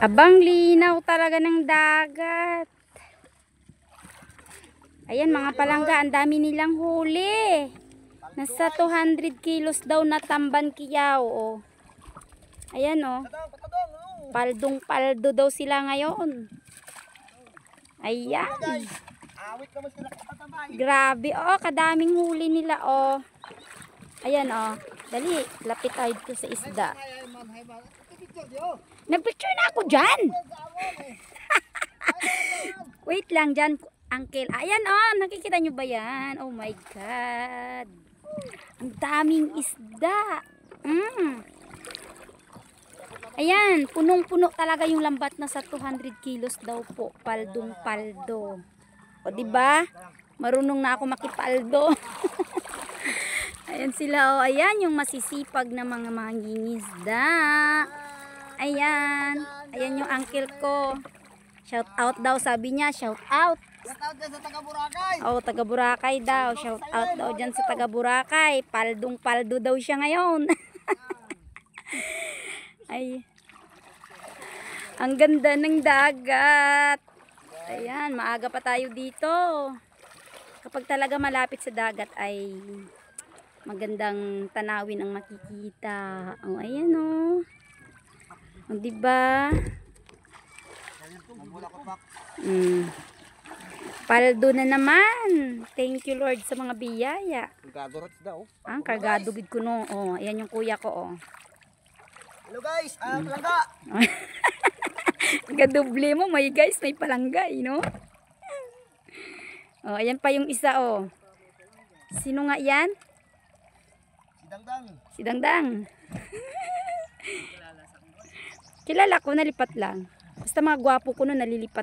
Abang linaw talaga ng dagat. Ayan mga palangga, ang dami nilang huli. Nasa 200 kilos daw na tamban kiyaw. Oh. Ayan oh. Paldong paldo daw sila ngayon. Ayan. Grabe oh, kadaming huli nila oh. Ayan oh. Dali, lapit tayo dito sa isda. Nagpicture na ako dyan. Wait lang dyan, uncle. Ayan oh, nakikita nyo ba yan? Oh my God. Ang daming isda. Ayan, punong-puno talaga yung lambat na sa 200 kilos daw po. Paldong paldo. O diba? Marunong na ako makipaldo. Ayan sila oh. Ayan yung masisipag na mga mangingisda. Ayan. Ayan yung uncle ko. Shout out daw sabi niya. Shout out. Shout out dyan sa taga Boracay. Oh, taga Boracay daw. Shout out daw dyan sa taga Boracay. Paldong paldo daw siya ngayon. Ay. Ang ganda ng dagat. Ayan, maaga pa tayo dito. Kapag talaga malapit sa dagat ay magandang tanawin ang makikita. Oh, ayan oh. Oh, diba? Paldo na naman. Thank you Lord sa mga biyaya. Kargado rats daw. Ah, kargado gid ko no. Oh, ayan yung kuya ko oh. Hello guys, palangga. Gadoble mo, may guys, may palanggay, no? Oh, ayan pa yung isa oh. Sino nga yan? Si Dangdang. Si Dangdang. Kilala ko, nalipat lang. Basta mga gwapo ko no, nalilipat